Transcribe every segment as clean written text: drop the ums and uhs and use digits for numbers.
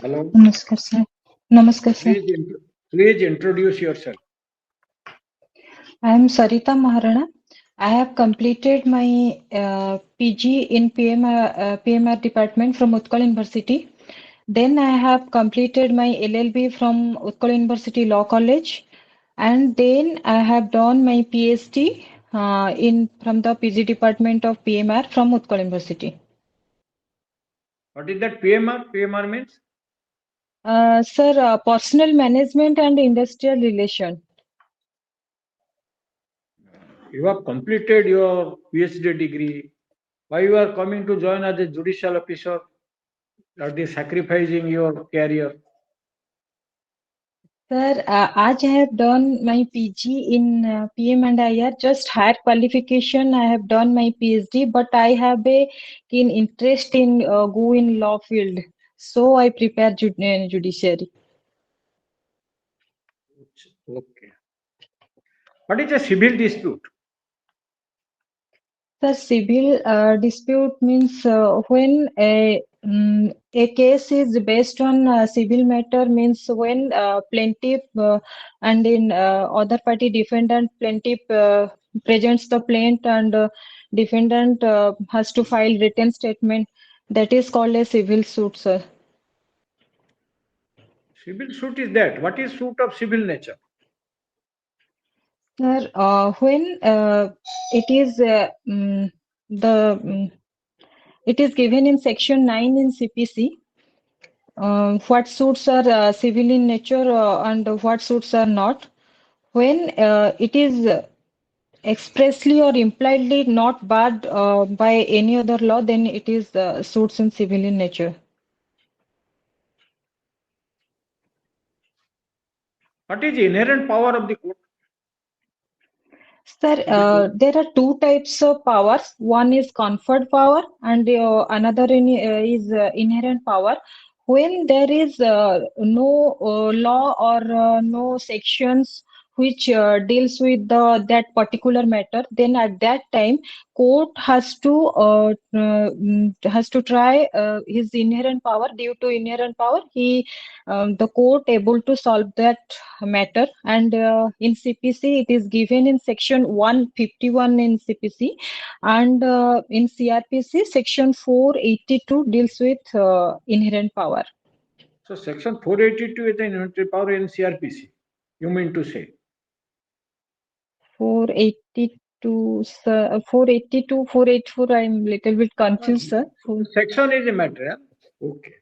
Hello. Namaskar, sir. Namaskar, sir. Please introduce yourself. I am Sarita Moharana. I have completed my PG in PMR department from Utkal University. Then I have completed my LLB from Utkal University Law College, and then I have done my PhD in from the PG department of PMR from Utkal University. What is that PMR? PMR means? Sir, personal management and industrial relation. You have completed your PhD degree. Why you are coming to join as a judicial officer? That is sacrificing your career. Sir, as I have done my PG in PM and IR, just higher qualification, I have done my PhD, but I have a keen interest in go in law field. So I prepare judiciary. Okay. What is a civil dispute? The civil dispute means when a case is based on civil matter means when plaintiff and in other party defendant plaintiff presents the plaint and defendant has to file written statement. That is called a civil suit, sir. Civil suit is that. What is suit of civil nature? Sir, when it is it is given in section 9 in CPC. What suits are civil in nature and what suits are not. When it is expressly or impliedly not barred by any other law, then it is suits in civil in nature. What is the inherent power of the court? Sir, there are two types of powers. One is conferred power and another is inherent power. When there is no law or no sections which deals with that particular matter, then at that time court has to try his inherent power. Due to inherent power, the court able to solve that matter, and in CPC it is given in section 151 in CPC, and in CRPC section 482 deals with inherent power. So section 482 is the inherent power in CRPC. You mean to say? 482, sir, 482, 484, I'm little bit confused, sir. Section is a matter. Okay.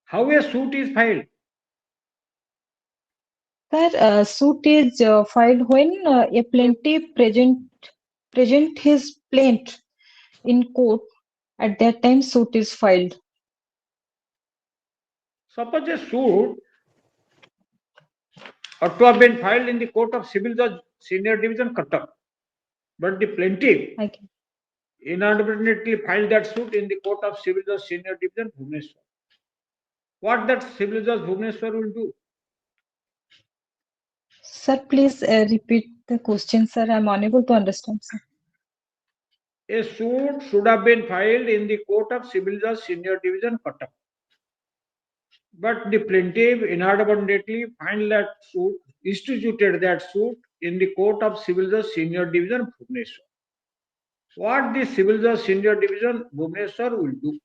How a suit is filed? Sir, suit is filed when a plaintiff present his plaint in court. At that time, suit is filed. Suppose a suit ought to have been filed in the Court of Civil Judge Senior Division Cuttack, but the plaintiff inadvertently filed that suit in the Court of Civil Judge Senior Division Bhubaneswar. What that Civil Judge Bhubaneswar will do? Sir, please repeat the question, sir. I'm unable to understand, sir. A suit should have been filed in the Court of Civil Judge Senior Division Cuttack, but the plaintiff inadvertently filed that suit, instituted that suit in the Court of Civil Judge Senior Division Bhubaneswar. What the Civil Judge Senior Division Bhubaneswar will do?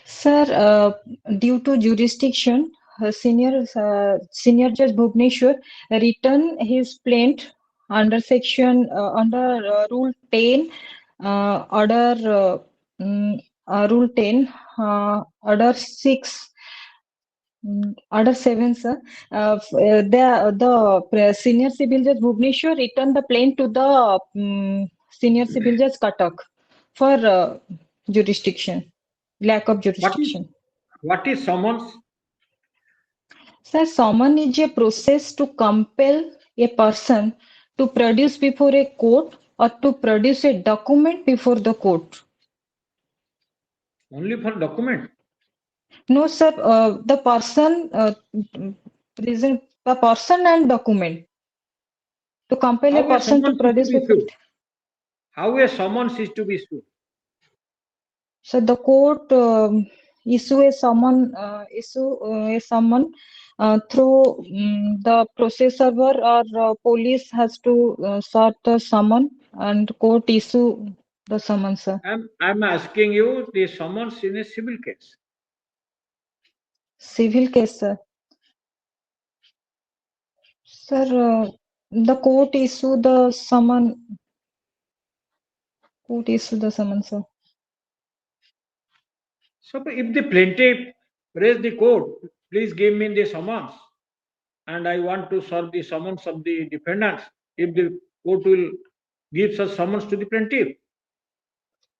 Sir, due to jurisdiction, senior judge Bhuvneshwar written his plaint under section under rule 10 order rule 10 order 6 order 7, sir. The senior civil judge Bhuvneshwar returned the plaint to the senior civil judge Cuttack for jurisdiction. Lack of jurisdiction. What is summons? Sir, summon is a process to compel a person to produce before a court or to produce a document before the court. Only for document? No, sir. The person present the person and document to compel a person to produce before. How a summons is to be issued? So the court issue a summon through the process server, or police has to sort the summon and court issue the summon, sir. I'm asking you the summons in a civil case. Civil case, sir. Sir, the court issue the summon. Court issue the summon, sir. So if the plaintiff raise the court, please give me the summons, and I want to serve the summons of the defendants. If the court will give such summons to the plaintiff.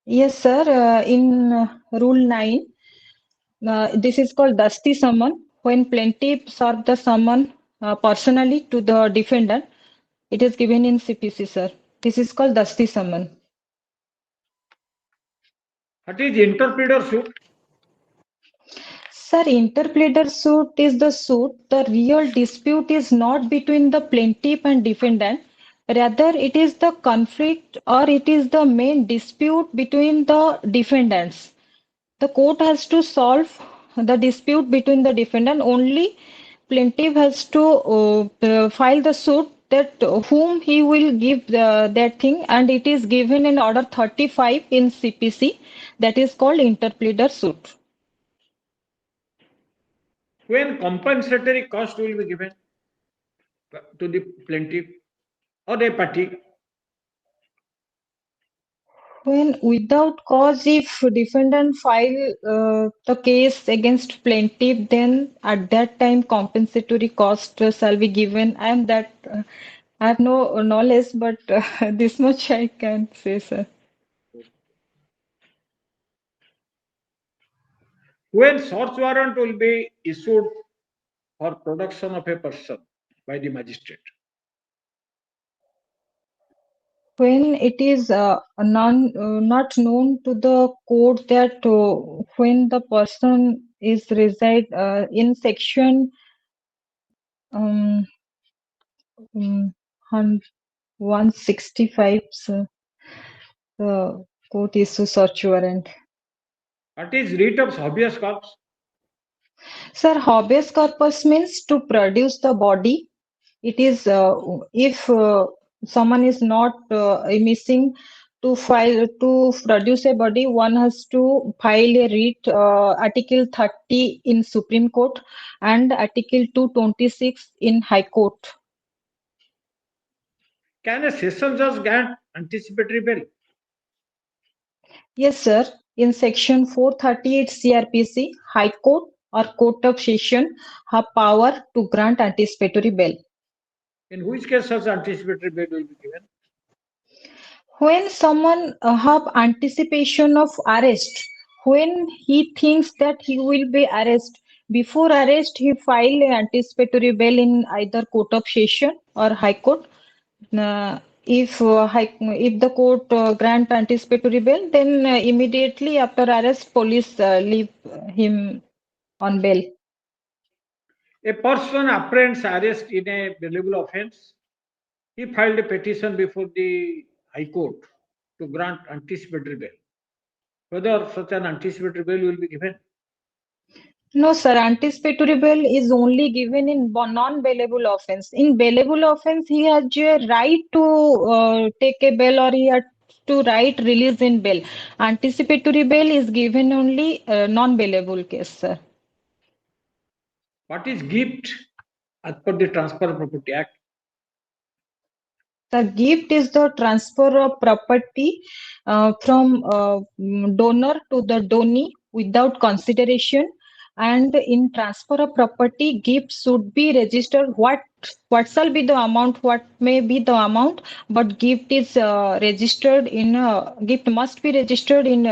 Yes, sir. In Rule 9, this is called Dusty summon. When plaintiff serve the summon personally to the defendant, it is given in CPC, sir. This is called Dusty summon. What is interpreter suit? Sir, interpleader suit is the suit. The real dispute is not between the plaintiff and defendant. Rather, it is the conflict, or it is the main dispute between the defendants. The court has to solve the dispute between the defendant. Only plaintiff has to file the suit that whom he will give that thing, and it is given in order 35 in CPC, that is called interpleader suit. When compensatory cost will be given to the plaintiff or a party. When without cause, if defendant file the case against plaintiff, then at that time compensatory cost shall be given. I have no knowledge, but this much I can say, sir. When search warrant will be issued for production of a person by the magistrate. When it is not known to the court that when the person is reside in section um, 165, sir, the court issue search warrant. What is writ of habeas corpus? Sir, habeas corpus means to produce the body. It is if someone is not missing, to file to produce a body, one has to file a writ, Article 30 in Supreme Court and Article 226 in High Court. Can a session judge grant anticipatory bail? Yes, sir. In Section 438 CRPC, High Court or Court of Session have power to grant anticipatory bail. In which case such anticipatory bail will be given? When someone have anticipation of arrest, when he thinks that he will be arrested, before arrest he file anticipatory bail in either Court of Session or High Court. If the court grant anticipatory bail, then immediately after arrest, police leave him on bail. A person apprehends arrest in a bailable offence. He filed a petition before the High Court to grant anticipatory bail. Whether such an anticipatory bail will be given? No, sir. Anticipatory bail is only given in non-bailable offence. In bailable offence, he has a right to take a bail, or he has to right release in bail. Anticipatory bail is given only non-bailable case, sir. What is gift as per the Transfer of Property Act? The gift is the transfer of property from donor to the donee without consideration. And in transfer of property, gift should be registered. What shall be the amount? What may be the amount? But gift is registered in gift must be registered in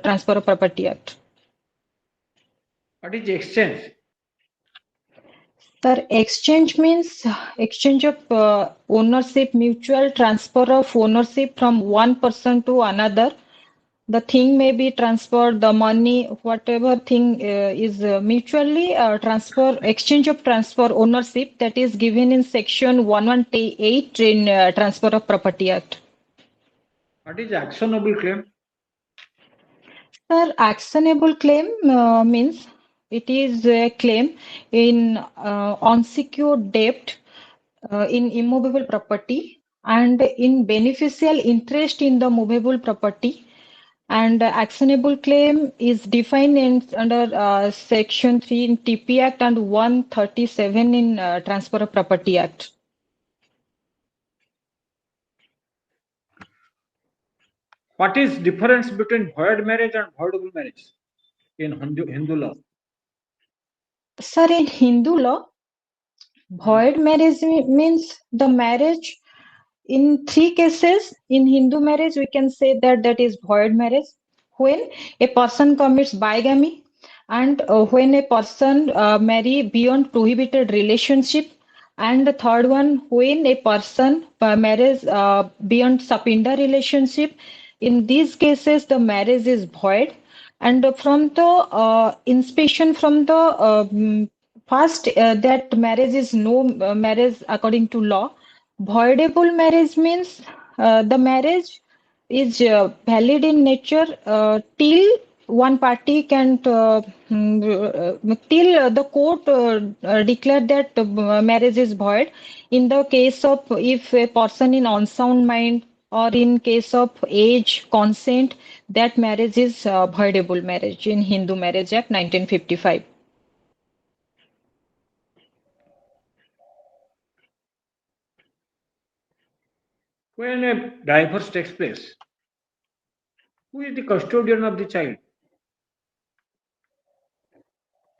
Transfer of Property Act. What is exchange? Sir, exchange means exchange of ownership, mutual transfer of ownership from one person to another. The thing may be transferred, the money, whatever thing is mutually transfer, exchange of transfer ownership, that is given in section 118 in Transfer of Property Act. What is actionable claim? Sir, actionable claim means it is a claim in unsecured debt in immovable property and in beneficial interest in the movable property. And actionable claim is defined under Section 3 in TP Act and 137 in Transfer of Property Act. What is difference between void marriage and voidable marriage in Hindu law? Sir, in Hindu law, void marriage means the marriage in three cases in Hindu marriage, we can say that that is void marriage. When a person commits bigamy and when a person marry beyond prohibited relationship, and the third one when a person marries beyond subinter relationship. In these cases, the marriage is void. And from the inspection from the first that marriage is no marriage according to law. Voidable marriage means the marriage is valid in nature till one party can till the court declare that marriage is void. In the case of if a person in unsound mind or in case of age consent, that marriage is voidable marriage in Hindu Marriage Act 1955. When a divorce takes place, who is the custodian of the child?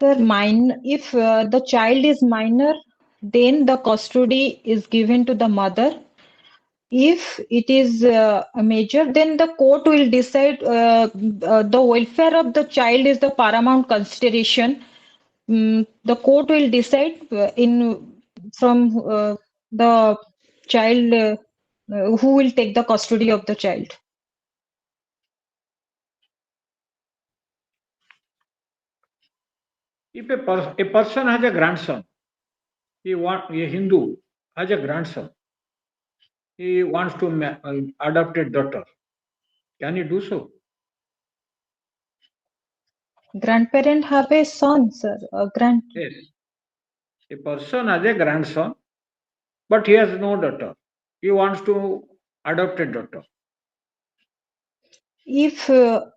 If the child is minor, then the custody is given to the mother. If it is a major, then the court will decide the welfare of the child is the paramount consideration. The court will decide in from the child who will take the custody of the child. If a person has a grandson, a Hindu has a grandson, he wants to adopt a daughter. Can he do so? Grandparent have a son, sir. Yes. A person has a grandson, but he has no daughter. He wants to adopt a daughter. If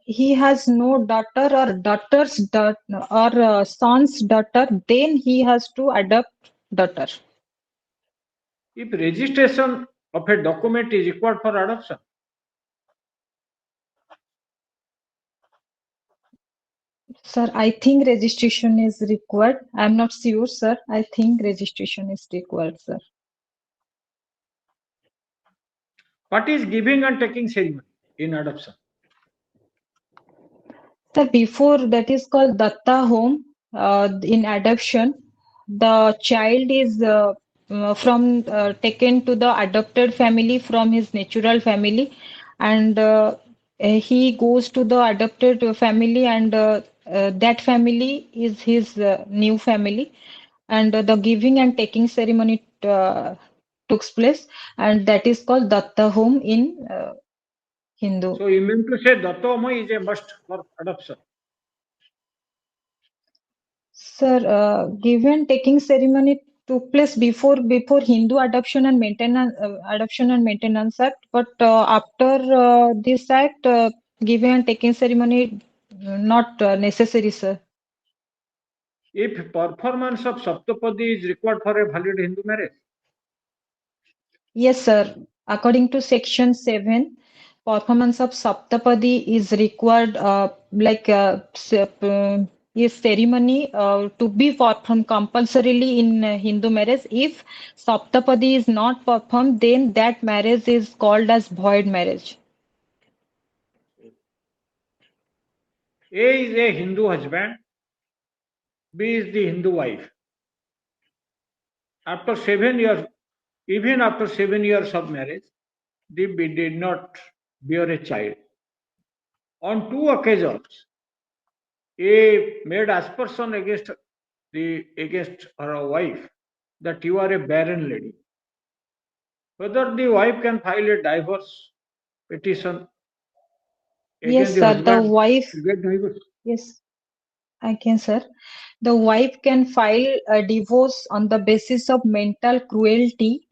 he has no daughter or daughter's daughter or son's daughter, then he has to adopt daughter. If registration of a document is required for adoption, Sir, I think registration is required. I'm not sure, sir. I think registration is required, sir. what is giving and taking ceremony in adoption? Sir, before that is called Datta home. In adoption, the child is from taken to the adopted family from his natural family, and he goes to the adopted family, and that family is his new family, and the giving and taking ceremony took place, and that is called Datta home in Hindu. So you mean to say Dattoma is a must for adoption? Sir, given taking ceremony took place before Hindu Adoption and Maintenance Act, but after this act, giving and taking ceremony not necessary, sir. If performance of Saptapadi is required for a valid Hindu marriage, Yes, sir. According to Section 7, performance of Saptapadi is required, is ceremony to be performed compulsorily in Hindu marriage. If Saptapadi is not performed, then that marriage is called as void marriage. A is a Hindu husband, B is the Hindu wife. After 7 years, even after 7 years of marriage, the B did not bear a child. On two occasions, A made aspersion against her wife that you are a barren lady. Whether the wife can file a divorce petition against Yes, the sir. The husband wife, to get divorce. yes, I can, sir. The wife can file a divorce on the basis of mental cruelty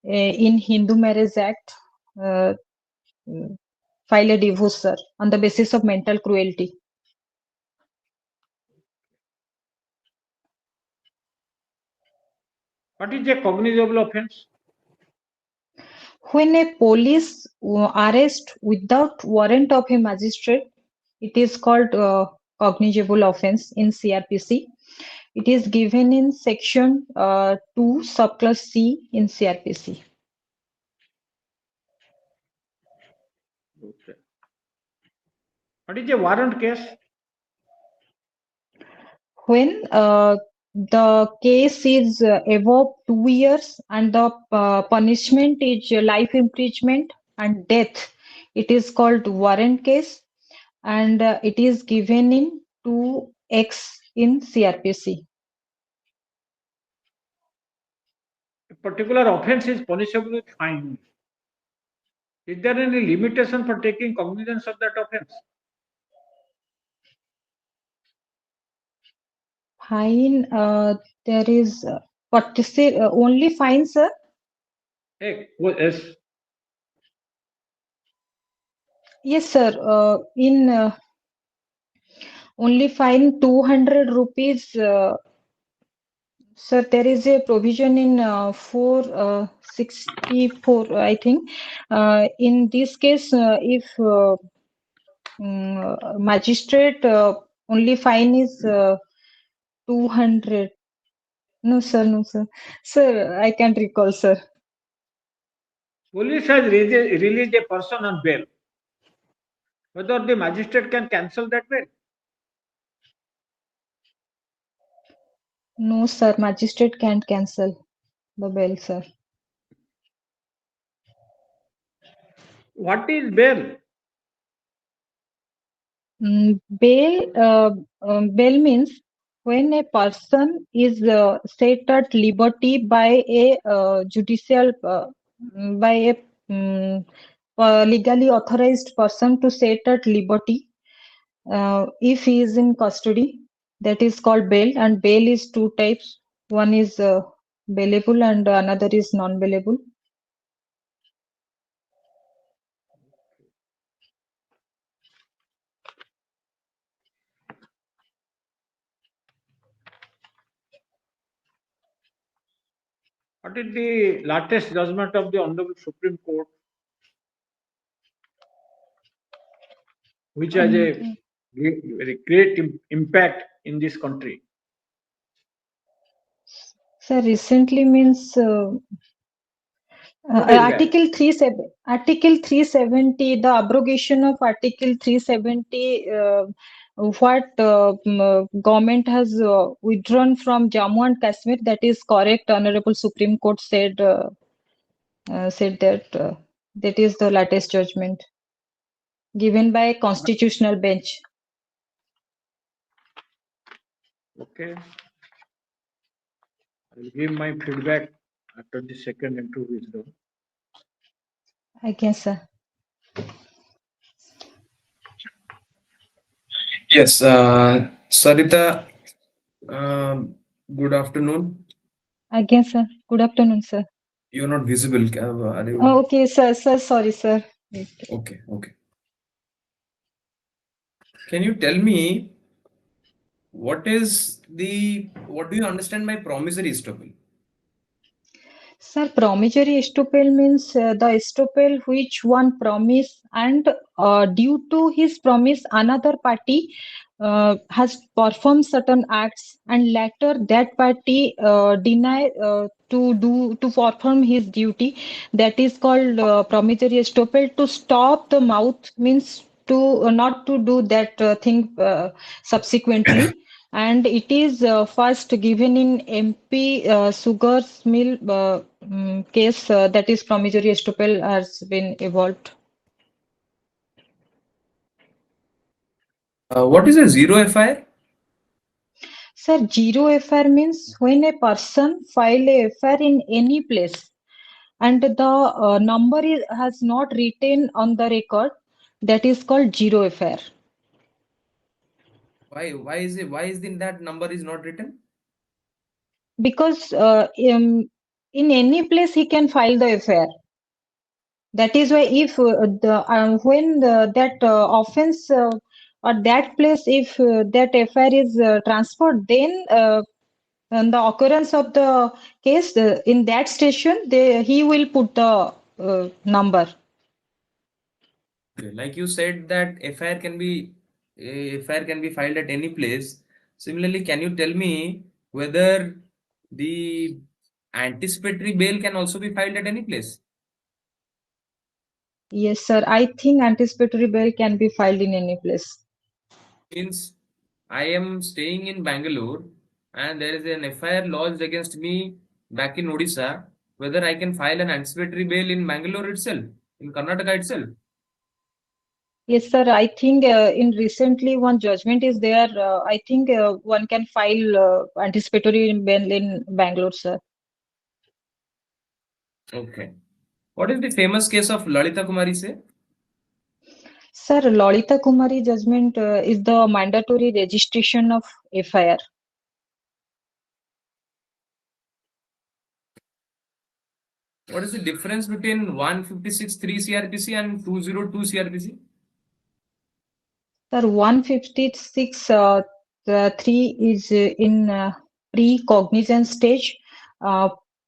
in Hindu Marriage Act. Uh, mm, File a divorce, sir, on the basis of mental cruelty. What is a cognizable offense? When a police arrest without warrant of a magistrate, it is called cognizable offense in CRPC. It is given in section 2 subclass C in CRPC. Okay. What is a warrant case? When the case is above 2 years and the punishment is life imprisonment and death, it is called warrant case, and it is given in 2X in CRPC. A particular offense is punishable with fine. Is there any limitation for taking cognizance of that offense? Fine, there is what to say, only fine, sir. Yes. Yes, sir. In only fine 200 rupees. Sir, there is a provision in 464, I think. In this case, if magistrate only fine is 200. No, sir, no, sir. Sir, I can't recall, sir. Police has released a person on bail. Whether the magistrate can cancel that bail? No, sir, magistrate can't cancel the bail, sir. What is bail? Bail means when a person is set at liberty by a judicial by a legally authorized person to set at liberty if he is in custody, that is called bail, and bail is two types. One is bailable and another is non-bailable. What is the latest judgment of the Honorable Supreme Court, which has a Um, very great impact in this country? Sir, recently means Two days back. Article 370, the abrogation of Article 370, what government has withdrawn from Jammu and Kashmir, that is correct. Honorable Supreme Court said that that is the latest judgment given by constitutional bench. Okay. I will give my feedback after the second interview is done. I guess, sir. Yes, Sarita, good afternoon. I guess, sir. Good afternoon, sir. You're not visible. Are you? Oh, okay, sir. Sorry, sir. Okay, okay. Can you tell me what do you understand by promissory estoppel? Sir, promissory estoppel means the estoppel which one promise and due to his promise another party has performed certain acts and later that party deny to perform his duty. That is called promissory estoppel. To stop the mouth means to not to do that thing subsequently, and it is first given in MP Sugar's Mill case, that is promissory estoppel has been evolved. What is a zero FIR? Sir, zero FR means when a person file a FR in any place and the number has not written on the record, that is called zero FIR. Why is that number is not written? Because in any place he can file the FIR. That is why if that offense or that place, if that FIR is transferred, then on the occurrence of the case in that station, he will put the number. Okay, like you said that FIR can be filed at any place. Similarly, can you tell me whether the anticipatory bail can also be filed at any place? Yes, sir. I think anticipatory bail can be filed in any place. Means I am staying in Bangalore and there is an FIR lodged against me back in Odisha, whether I can file an anticipatory bail in Bangalore itself, in Karnataka itself. Yes, sir. I think in recently one judgment is there. I think one can file anticipatory bail in Bangalore, sir. Okay. What is the famous case of Lalita Kumari say? Sir, Lalita Kumari judgment is the mandatory registration of FIR. What is the difference between 156.3 CRPC and 202 CRPC? Sir, 156 the 3 is in pre-cognizance stage.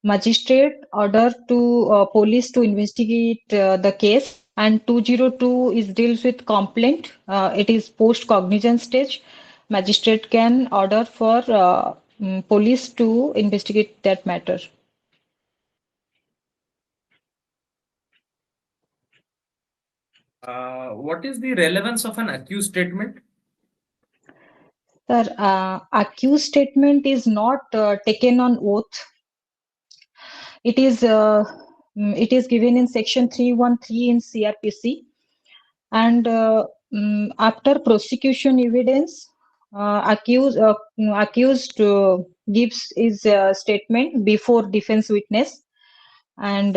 Magistrate order to police to investigate the case, and 202 is deals with complaint. It is post-cognizance stage. Magistrate can order for police to investigate that matter. What is the relevance of an accused statement? Sir, accused statement is not taken on oath. It is given in section 313 in CRPC, and after prosecution evidence, accused gives his statement before defense witness, and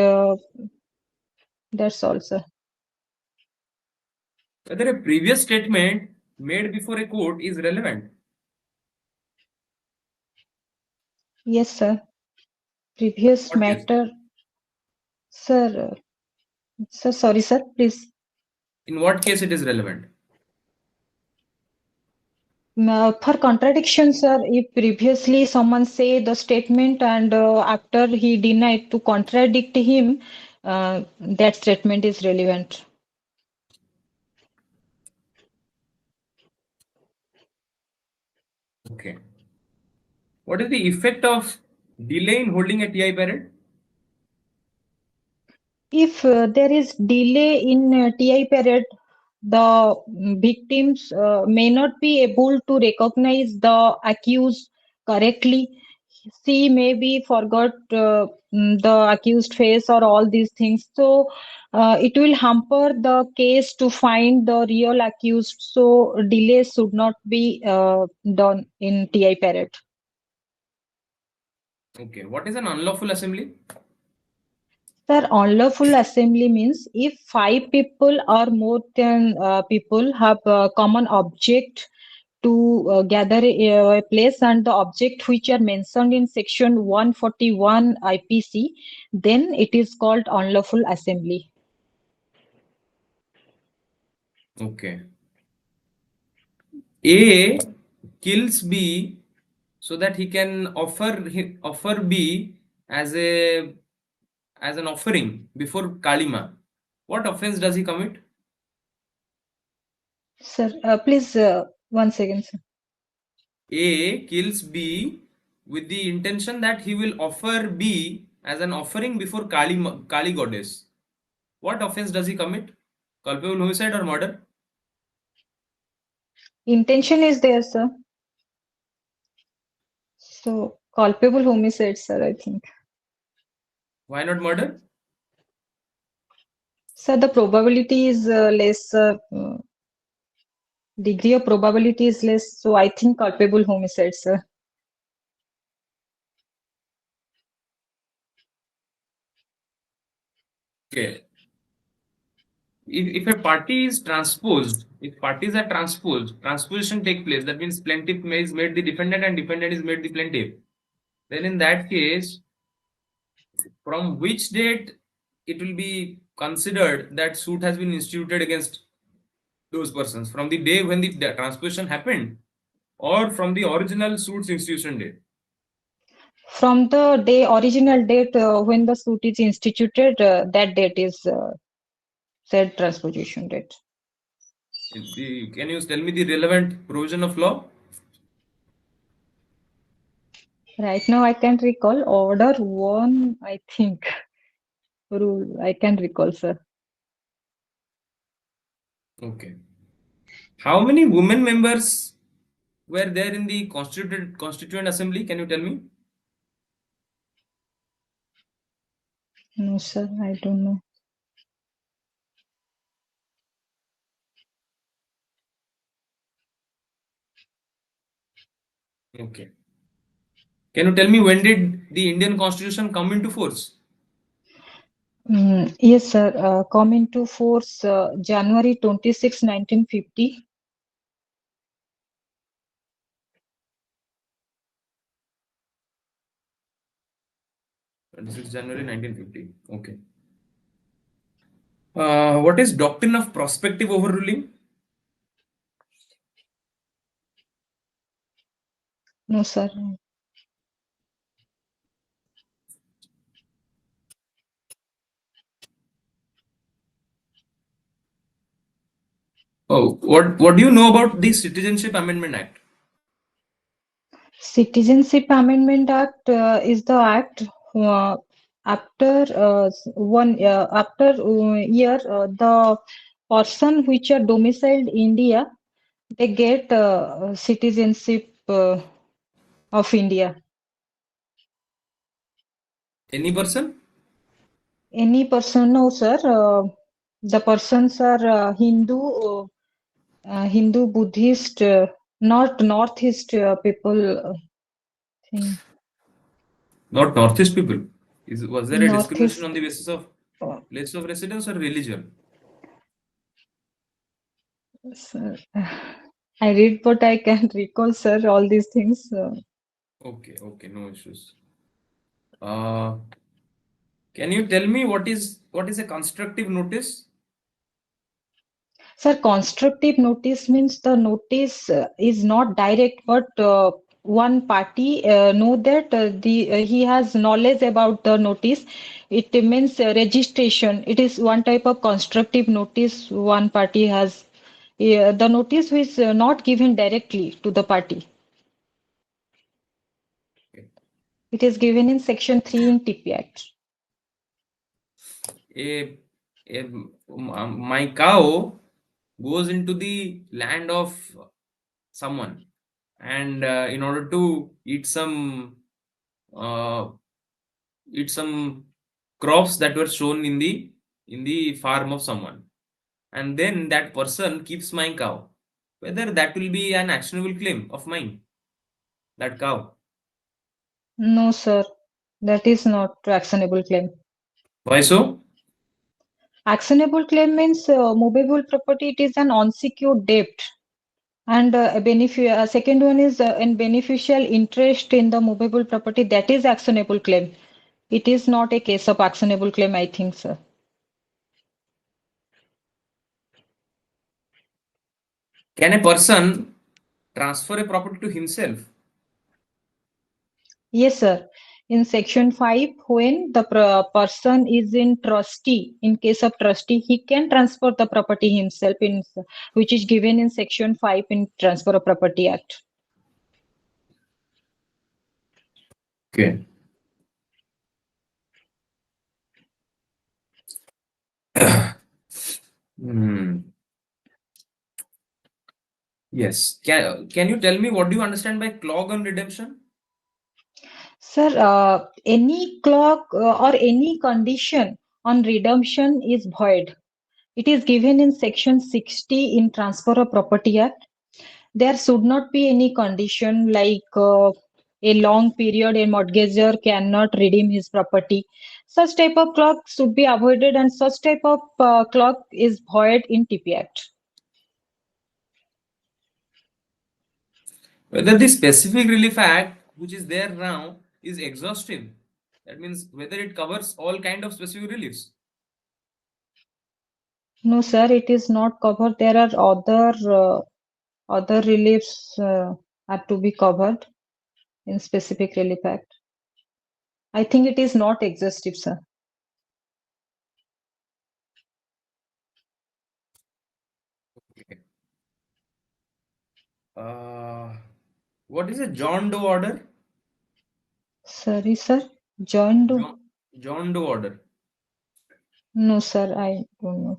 that's all, sir. Whether a previous statement made before a court is relevant. Yes, sir. Previous What case? matter, sir. Sir, sorry, sir. Please. In what case it is relevant? For contradiction, sir, if previously someone say the statement and after he denied to contradict him, that statement is relevant. Okay. What is the effect of delay in holding a TI parade? If there is delay in TI period, the victims may not be able to recognize the accused correctly. She maybe forgot the accused face or all these things. So it will hamper the case to find the real accused. So delay should not be done in TI period. Okay. What is an unlawful assembly? Sir, unlawful assembly means if five people or more than people have a common object to gather a place and the object which are mentioned in section 141 IPC, then it is called unlawful assembly. Okay. A kills B so that he can offer B as an offering before Kalima. What offense does he commit? Sir, please one second, sir. A kills B with the intention that he will offer B as an offering before Kali goddess. What offense does he commit? Culpable homicide or murder? Intention is there, sir. So culpable homicide, sir, I think. Why not murder? Sir, the probability is less. Degree of probability is less, so I think culpable homicide, sir. Okay. if a party is transposed, if parties are transposed, transposition take place. That means plaintiff is made the defendant and defendant is made the plaintiff. Then in that case, from which date it will be considered that suit has been instituted against those persons? From the day when the transposition happened, or from the original suit's institution date? From the original date when the suit is instituted, that date is said transposition date. Can you tell me the relevant provision of law? Right now, I can recall Order 1, I think, rule. I can recall, sir. Okay. How many women members were there in the Constituent Assembly? Can you tell me? No, sir, I don't know. Okay. Can you tell me when did the Indian Constitution come into force? Yes, sir. Come into force January 26, 1950. 26 January 1950. Okay. What is doctrine of prospective overruling? No, sir. Oh, what do you know about the Citizenship Amendment Act? Citizenship Amendment Act is the act after year the person which are domiciled India, they get citizenship of India. Any person? Any person, no, sir. The persons are Hindu, Buddhist, not Northeast people. Thing. Not Northeast people. Was there a discrimination Northeast. on the basis of place of residence or religion? Sir, I read, but I can recall, sir, all these things. Okay, okay, no issues. Uh, can you tell me what is a constructive notice? Sir, constructive notice means the notice is not direct, but one party know that the he has knowledge about the notice. It means registration. It is one type of constructive notice one party has. The notice is not given directly to the party. Okay. It is given in Section 3 in TP Act. My cow goes into the land of someone, and in order to uh, eat some crops that were shown in the farm of someone, and then that person keeps my cow. Whether that will be an actionable claim of mine, that cow. No, sir, that is not actionable claim. Why so? Actionable claim means movable property. It is an unsecured debt, and second one is an beneficial interest in the movable property. That is actionable claim. It is not a case of actionable claim, I think, sir. Can a person transfer a property to himself? Yes, sir. In Section 5, when the person is in trustee, in case of trustee, he can transfer the property himself, which is given in Section 5 in Transfer of Property Act. Okay. Hmm. Yes. Can you tell me what do you understand by clog on redemption? Sir, any clock or any condition on redemption is void. It is given in Section 60 in Transfer of Property Act. There should not be any condition like a long period, a mortgagor cannot redeem his property. Such type of clause should be avoided, and such type of clause is void in TP Act. Whether the specific relief act which is there now is exhaustive. That means whether it covers all kind of specific reliefs. No, sir, it is not covered. There are other reliefs are to be covered in specific relief act. I think it is not exhaustive, sir. Okay. Uh, what is a John Doe order? Sorry, sir. John Doe? John Doe order. No, sir, I don't know.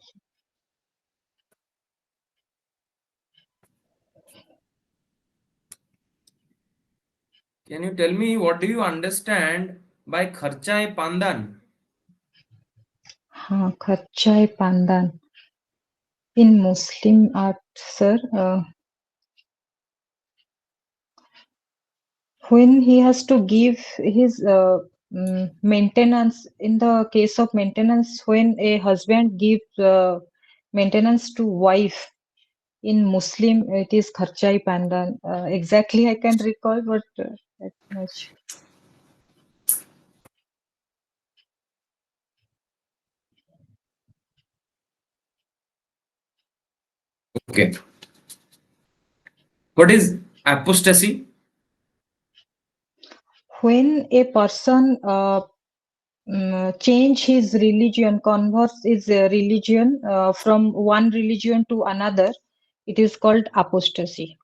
Can you tell me what do you understand by Kharchai Pandan? Kharchai Pandan. In Muslim art, sir, when he has to give his maintenance, in the case of maintenance, when a husband gives maintenance to wife, in Muslim, it is Kharchai Pandan. Exactly, I can recall, but that much. Okay. What is apostasy? When a person change his religion, converts his religion from one religion to another, it is called apostasy.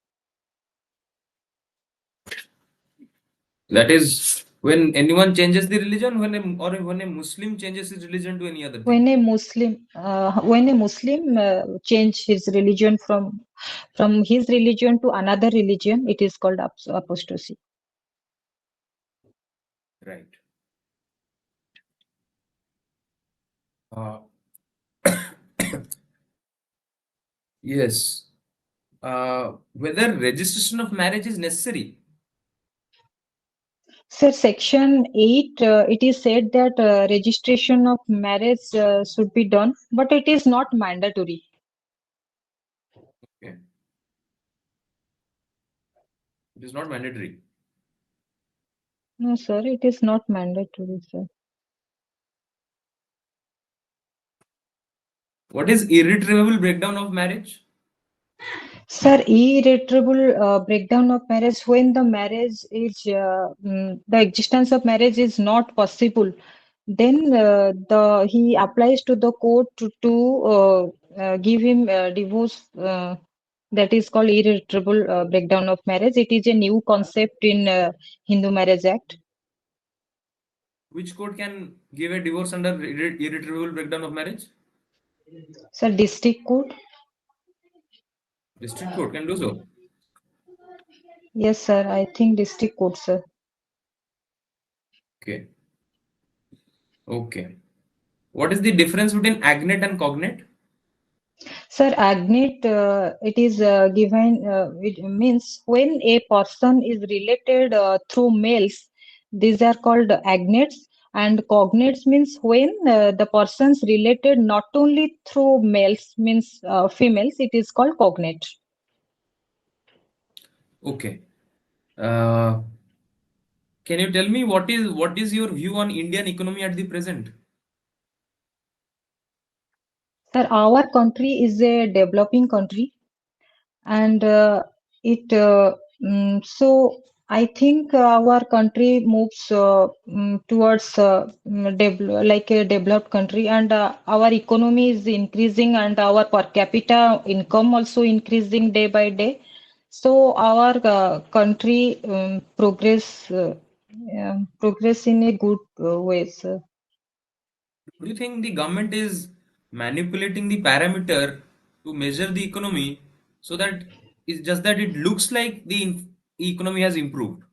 That is when anyone changes the religion, when a Muslim changes his religion to any other thing. When a Muslim change his religion from his religion to another religion, it is called apostasy. Right. Uh, yes. Whether registration of marriage is necessary. Sir, Section 8, it is said that registration of marriage should be done, but it is not mandatory. Okay. It is not mandatory. No, sir, it is not mandatory, sir. What is irretrievable breakdown of marriage? Sir, irretrievable breakdown of marriage, when the marriage is the existence of marriage is not possible, then he applies to the court to give him divorce. That is called irretrievable breakdown of marriage. It is a new concept in Hindu Marriage Act. Which court can give a divorce under irretrievable breakdown of marriage? Sir, district court. District court can do so. Yes, sir. I think district court, sir. Okay. Okay. What is the difference between agnate and cognate? Sir, agnate, it is given, it means when a person is related through males, these are called agnates, and cognates means when the person's related not only through males, means females, it is called cognate. Okay. Uh, can you tell me what is your view on Indian economy at the present? Sir, our country is a developing country, and it so I think our country moves towards like a developed country, and our economy is increasing, and our per capita income also increasing day by day. So our country progress in a good ways. Do you think the government is manipulating the parameter to measure the economy so that it's just that it looks like the economy has improved?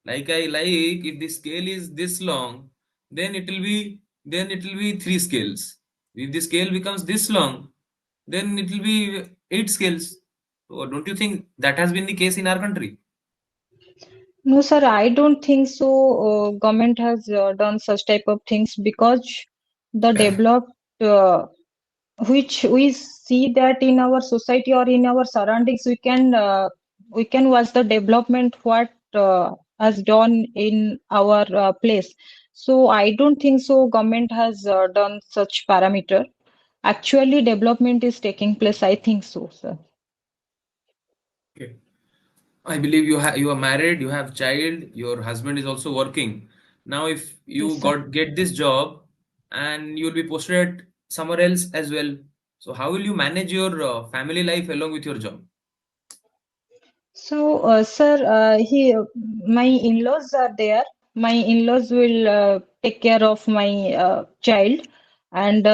Like I like if the scale is this long, then it will be three scales. If the scale becomes this long, then it will be eight scales. So don't you think that has been the case in our country? No, sir, I don't think so. Government has done such type of things because the developed which we see that in our society or in our surroundings, we can watch the development what has done in our place. So I don't think so. Government has done such parameter. Actually, development is taking place. I think so, sir. Okay. I believe you are married, you have child, your husband is also working. Now, if Yes, you sir. get this job and you'll be posted somewhere else as well, so how will you manage your family life along with your job? So, sir, my in-laws are there. My in-laws will take care of my child, and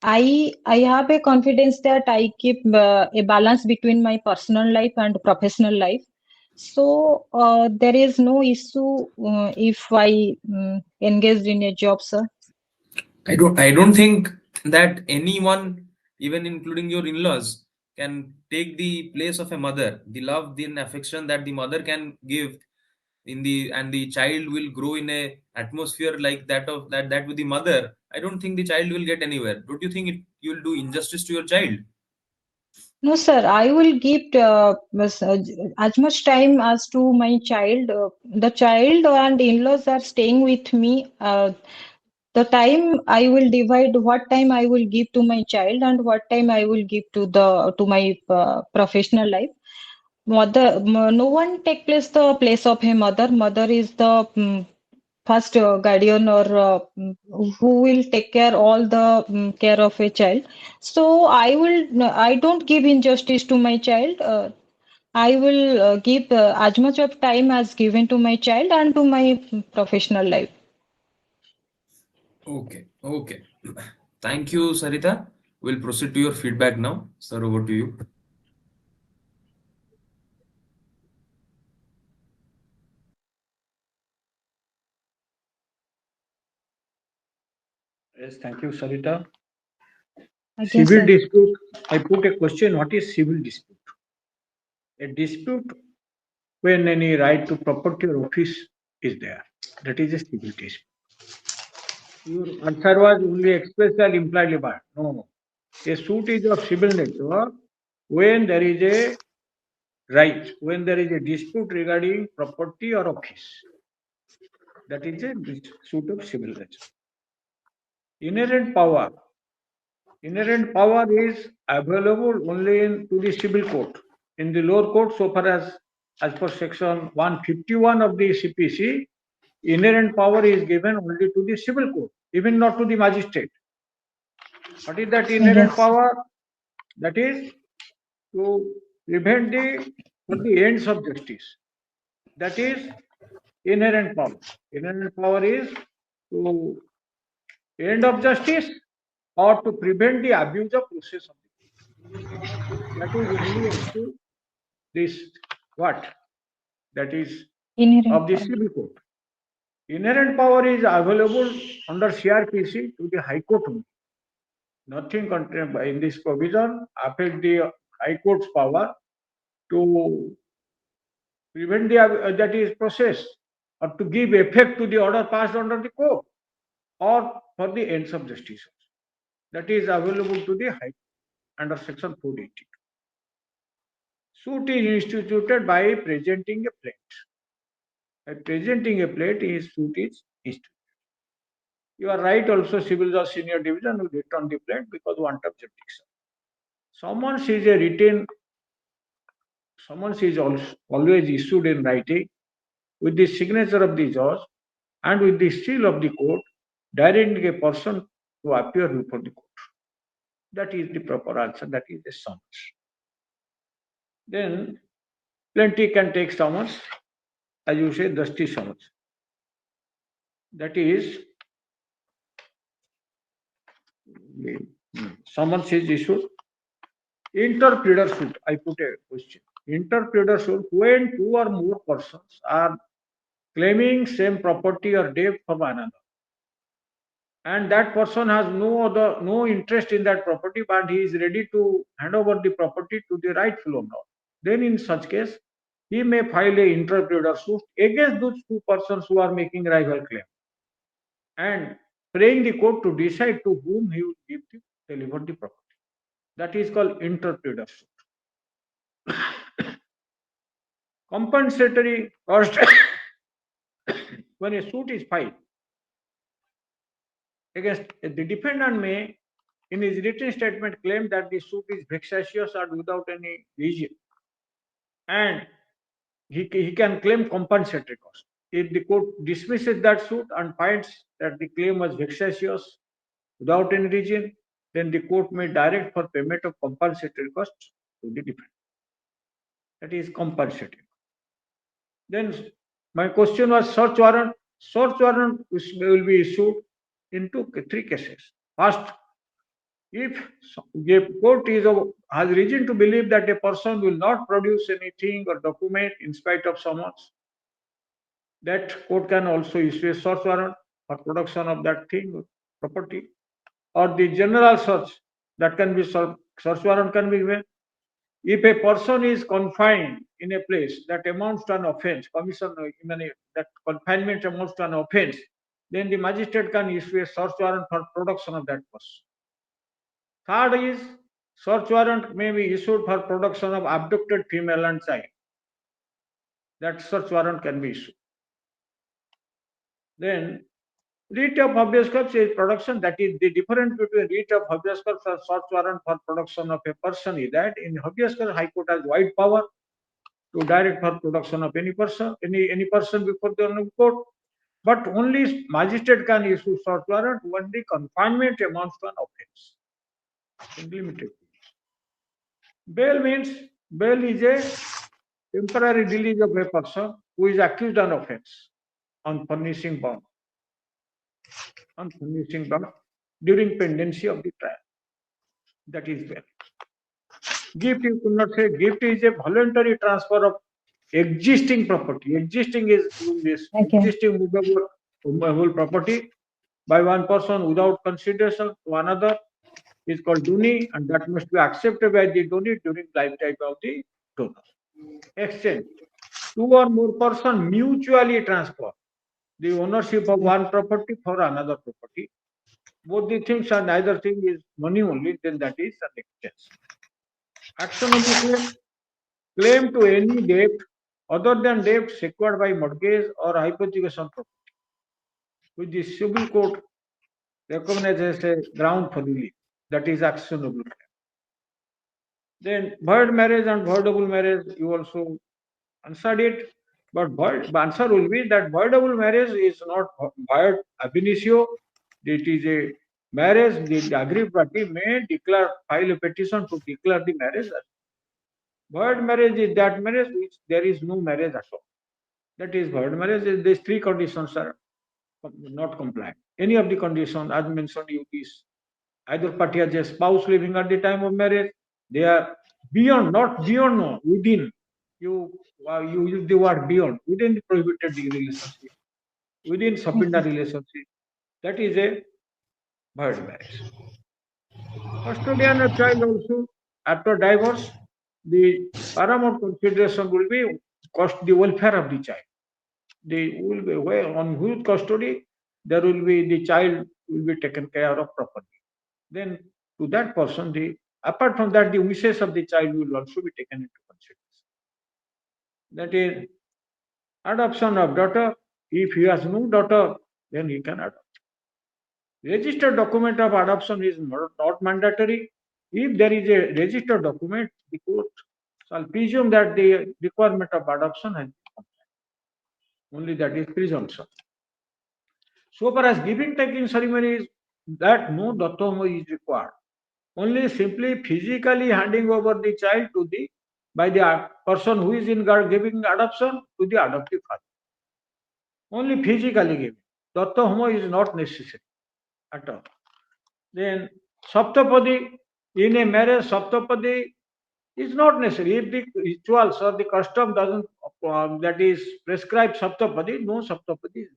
I have a confidence that I keep a balance between my personal life and professional life. So, there is no issue if I engaged in a job, sir. I don't think that anyone, even including your in-laws, can take the place of a mother. The love, the affection that the mother can give in the and the child will grow in a atmosphere like that with the mother. I don't think the child will get anywhere. Don't you think you'll do injustice to your child? No, sir, I will give as much time as to my child. The child and in-laws are staying with me. The time I will divide what time I will give to my child and what time I will give to my professional life. No one take place of a mother. Mother is the first guardian or who will take care all the care of a child. So I don't give injustice to my child. I will give as much of time as given to my child and to my professional life. Okay, okay. Thank you, Sarita. We'll proceed to your feedback now. Sir, over to you. Yes, thank you, Sarita. Again, Civil sir. dispute. I put a question. What is civil dispute? A dispute when any right to property or office is there. That is a civil dispute. Your answer was only expressly or impliedly bad. No. A suit is of civil nature when there is a right, when there is a dispute regarding property or office. That is a suit of civil nature. Inherent power. Inherent power is available only to the civil court. In the lower court, so far as per section 151 of the CPC, inherent power is given only to the civil court, even not to the magistrate. What is that inherent Yes. power? That is to prevent the for the ends of justice. That is inherent power. Inherent power is to end of justice or to prevent the abuse of process of the that is only up to this what that is of Inherent the power. civil court. Inherent power is available under CRPC to the High Court only. Nothing contained in this provision affect the High Court's power to prevent the that is process or to give effect to the order passed under the court or for the ends of justice. That is available to the High Court under Section 480. Suit is instituted by presenting a plate. By presenting a plate, his suit is instituted. You are right also, civil law senior division will return the plate because want of jurisdiction. Summons is a written, summons is always issued in writing with the signature of the judge and with the seal of the court, directing a person to appear before the court. That is the proper answer, that is the summons. Then plenty can take summons, as you say, dusty summons. That is, summons is issued. Interpleader suit, I put a question. Interpleader suit, when two or more persons are claiming same property or debt from another, and that person has no interest in that property, but he is ready to hand over the property to the rightful owner. Then in such case, he may file a interpleader suit against those two persons who are making rival claim and praying the court to decide to whom he will give the deliver the property. That is called interpleader suit. Compensatory cost when a suit is filed against the defendant may, in his written statement, claim that the suit is vexatious or without any reason, and he can claim compensatory cost. If the court dismisses that suit and finds that the claim was vexatious without any reason, then the court may direct for payment of compensatory costs to the defendant. That is compensatory. Then my question was search warrant. Search warrant will be issued into three cases. First, if the court has reason to believe that a person will not produce anything or document in spite of summons, that court can also issue a search warrant for production of that thing or property, or the general search that can be search warrant can be given. If a person is confined in a place that amounts to an offense, that confinement amounts to an offense, then the magistrate can issue a search warrant for production of that person. Third is search warrant may be issued for production of abducted female and child. That search warrant can be issued. Then writ of habeas corpus is production. That is the difference between writ of habeas corpus and search warrant for production of a person is that in habeas corpus, High Court has wide power to direct for production of any person before the honorable court, but only magistrate can issue search warrant when the confinement amounts to an offense. Limited. Bail is a temporary release of a person who is accused of offense on furnishing bond during pendency of the trial. That is bail. Gift, you could not say. Gift is a voluntary transfer of existing property. Existing is this existing movable property by one person without consideration to another is called duni, and that must be accepted by the donee during lifetime of the donor. Exchange. Two or more persons mutually transfer the ownership of one property for another property. Both the things are neither thing is money only, then that is an exchange. Action of the claim to any debt other than debt secured by mortgage or hypothecation property, which the civil court recognizes as a ground for relief. That is actionable claim. Then void marriage and voidable marriage, you also answered it, but answer will be that voidable marriage is not void ab initio. It is a marriage. The aggrieved party may file a petition to declare the marriage. Void marriage is that marriage which there is no marriage at all. That is void marriage. These three conditions are not compliant. Any of the conditions as mentioned, either party has a spouse living at the time of marriage. They are beyond, not beyond, no, within. You use the word beyond, within the prohibited relationship, within subpoena relationship. That is a void marriage. Custodian of child also, after divorce, the paramount consideration will be the welfare of the child. They will be on whose custody there will be the child will be taken care of properly. Then to that person, apart from that, the wishes of the child will also be taken into consideration. That is adoption of daughter. If he has no daughter, then he can adopt. Registered document of adoption is not mandatory. If there is a registered document, the court shall presume that the requirement of adoption has been complied. Only that is presumption. So far as giving taking ceremony is that no datthomo is required. Only simply physically handing over the child by the person who is in giving adoption to the adoptive father. Only physically giving. Datthomo is not necessary at all. Then Saptapadi, in a marriage, Saptapadi is not necessary. If the rituals or the custom doesn't that is prescribed Saptapadi, no Saptapadi is required.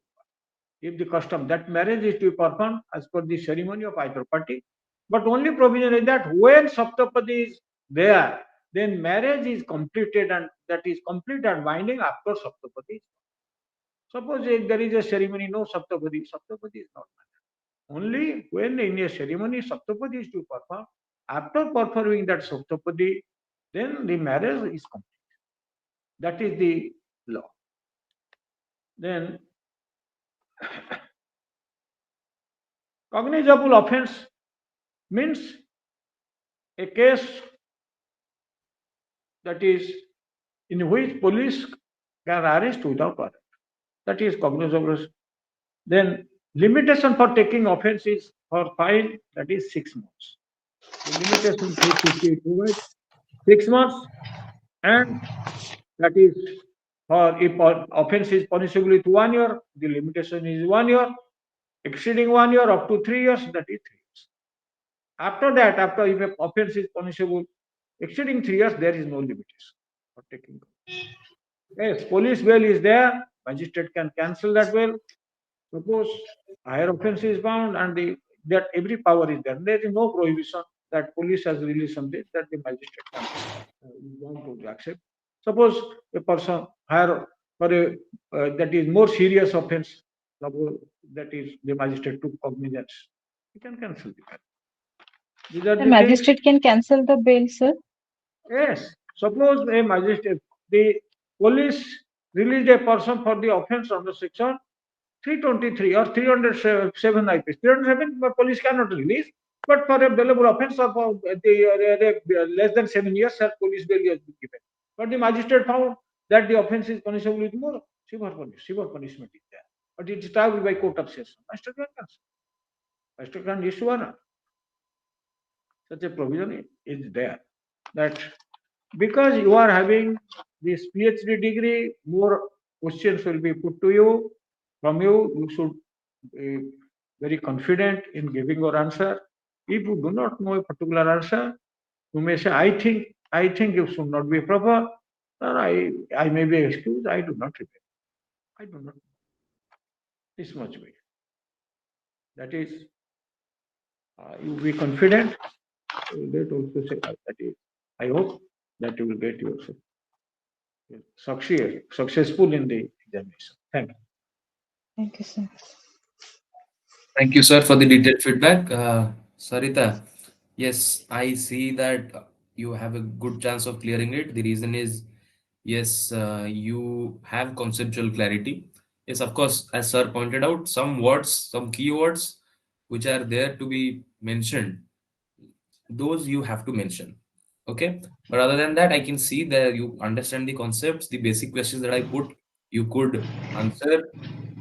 If the custom that marriage is to be performed as per the ceremony of either party, but only provision is that when Saptapadi is there, then marriage is completed and that is complete and binding after Saptapadi. Suppose if there is a ceremony, no Saptapadi, Saptapadi is not binding. Only when in a ceremony Saptapadi is to perform, after performing that Saptapadi, then the marriage is complete. That is the law. Then cognizable offense means a case that is in which police can arrest without warrant. That is cognizable. Then limitation for taking offense is for fine, that is 6 months. The limitation 350 provides 6 months, and that is for if offense is punishable with 1 year, the limitation is 1 year. Exceeding 1 year up to 3 years, that is 3 years. After that, after if offense is punishable exceeding 3 years, there is no limitation for taking. Yes, police bail is there. Magistrate can cancel that bail. Suppose higher offense is found and that every power is there. There is no prohibition that police has released something that the magistrate can want to accept. Suppose a person higher for a that is more serious offense, suppose that is the magistrate took cognizance, he can cancel the bail. These are The the things. magistrate can cancel the bail, sir. Yes, suppose a magistrate, the police released a person for the offense under section 323 or 307 IPS. 307, the police cannot release, but for a bailable offense of less than 7 years, police bail has been given. But the magistrate found that the offense is punishable with more severe punishment is there. But it is tried by court of session. Master can issue an such a provision is there that because you are having this PhD degree, more questions will be put to you from you. You should be very confident in giving your answer. If you do not know a particular answer, you may say, I think it should not be proper, or I may be excused, I do not remember. I do not. This much way. That is, you be confident. That also say that is. I hope that you will get yourself successful in the examination. Thank you. Thank you, sir. Thank you, sir, for the detailed feedback. Sarita, yes, I see that you have a good chance of clearing it. The reason is, yes, you have conceptual clarity. Yes, of course, as sir pointed out, some words, some keywords which are there to be mentioned, those you have to mention. Okay, but other than that, I can see that you understand the concepts, the basic questions that I put, you could answer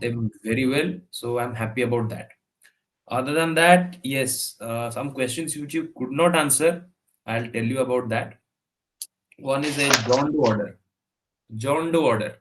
them very well. So I'm happy about that. Other than that, yes, some questions which you could not answer, I'll tell you about that. One is a John Doe order. John Doe order.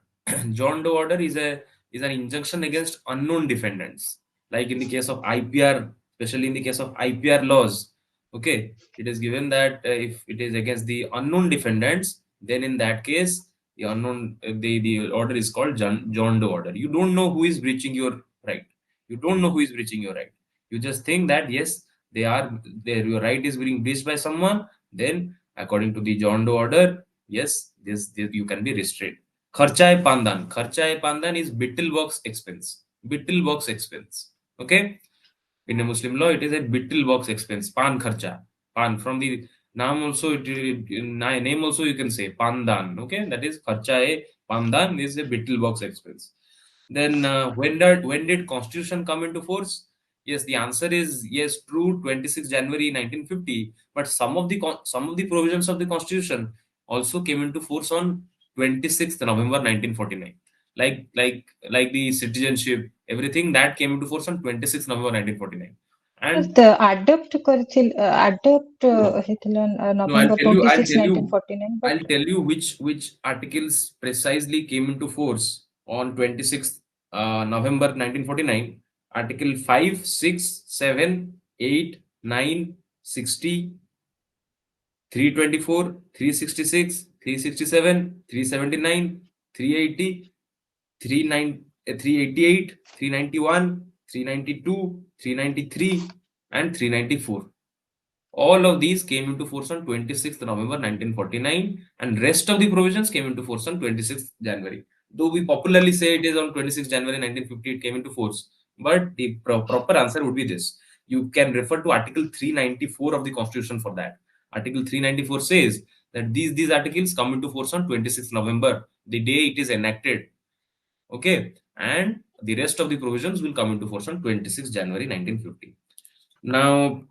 John Doe order is an injunction against unknown defendants. Like in the case of IPR, especially in the case of IPR laws, okay, it is given that if it is against the unknown defendants, then in that case, the unknown the order is called John Doe order. You don't know who is breaching your right. You don't know who is breaching your right. You just think that yes, your right is being breached by someone. Then according to the John Doe order, yes, this you can be restrained. Kharchae Pandan. Kharchae Pandan is Bittel box expense. Bittel box expense. Okay. In a Muslim law, it is a Bittel box expense. Pan kharcha. Pan from the name also, name also you can say Pandan. Okay. That is Kharchae Pandan is a Bittel box expense. Then when did Constitution come into force? Yes, the answer is yes, true. 26 January 1950. But some of the provisions of the Constitution also came into force on 26th November 1949. Like the citizenship, everything that came into force on 26th November 1949. And The adopt କରିଥିଲ adopt no, ହେଇଥିଲା no, I'll November tell you, I'll 26, tell you, 1949, I'll but tell you which articles precisely came into force on 26th November 1949. Article 5, 6, 7, 8, 9, 60, 324, 366, 367, 379, 380, 388, 391, 392, 393, and 394. All of these came into force on 26th November 1949, and rest of the provisions came into force on 26th January. Though we popularly say it is on 26th January 1950 it came into force, but the proper answer would be this. You can refer to Article 394 of the Constitution for that. Article 394 says that these articles come into force on 26th November, the day it is enacted. Okay, and the rest of the provisions will come into force on 26th January 1950. Now,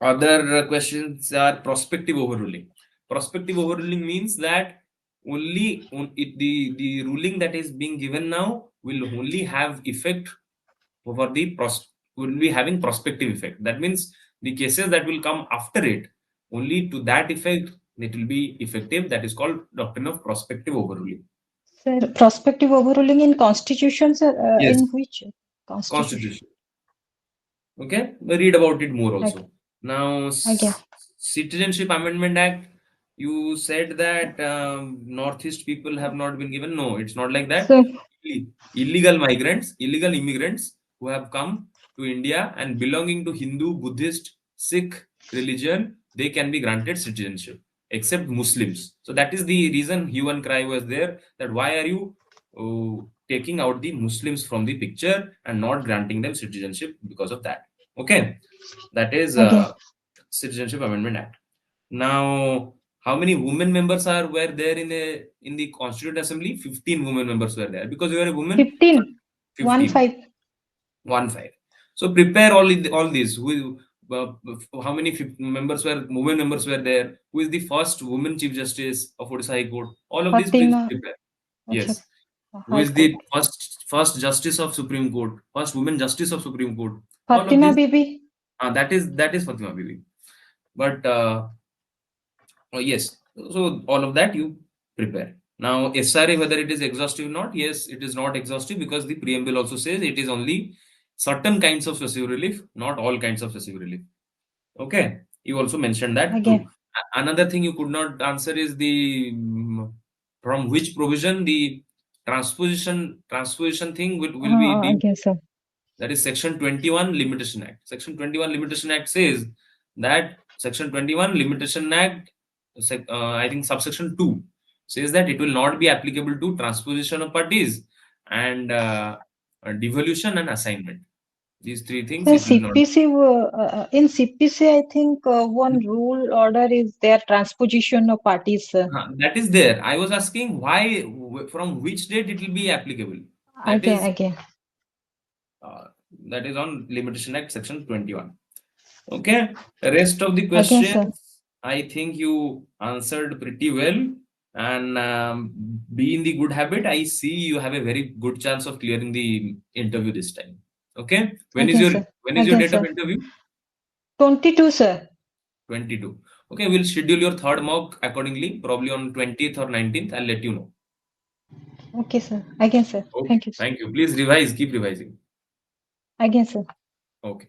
other questions are prospective overruling. Prospective overruling means that the ruling that is being given now will only have effect over will be having prospective effect. That means the cases that will come after it, only to that effect it will be effective. That is called doctrine of prospective overruling. Sir, prospective overruling in constitution, sir, Yes, in which constitution? constitution. Okay, we read about it more Like, also. Now, again. Citizenship Amendment Act. You said that Northeast people have not been given. No, it's not like that. So, Illegal migrants, illegal immigrants who have come to India and belonging to Hindu, Buddhist, Sikh religion, they can be granted citizenship, except Muslims. So that is the reason hue and cry was there. That why are you taking out the Muslims from the picture and not granting them citizenship because of that? Okay, that is again. Citizenship Amendment Act. Now, how many women members were there in the Constituent Assembly? 15 women members were there because you are a woman. 15. 15, 1 5. 1 5. So prepare all these. Uh, how many members were women members were there? Who is the first woman Chief Justice of Odisha High Court? All of these, please Fatima. prepare. Achha, Yes. Who High is Court. the first Justice of Supreme Court? First woman Justice of Supreme Court? All of Fatima these. Bibi. That is Fatima Bibi. But oh, yes. So all of that you prepare. Now, SRA, whether it is exhaustive or not, yes, it is not exhaustive because the preamble also says it is only certain kinds of specific relief, not all kinds of specific relief. Okay. You also mentioned that too. Again. Another thing you could not answer is the from which provision the transposition thing will be the, Again, sir. that is Section 21 Limitation Act. Section 21 Limitation Act says that Section 21 Limitation Act, I think subsection 2 says that it will not be applicable to transposition of parties and devolution and assignment. These three things Sir, it will not. CPC, in CPC, I think one rule order is their transposition of parties, sir. That is there. I was asking why, from which date it will be applicable. That Again, is again. uh, that is on Limitation Act Section 21. Okay, the rest of the Again, sir. questions, I think you answered pretty well. And be in the good habit. I see you have a very good chance of clearing the interview this time. Okay, Again, sir. when is your Again, date of sir. interview? 22, sir. 22. Okay, we'll schedule your third mock accordingly, probably on 20th or 19th. I'll let you know. Okay, sir. Again, sir. Okay, Thank you, sir. thank you. Please revise. Keep revising. Again, sir. Okay.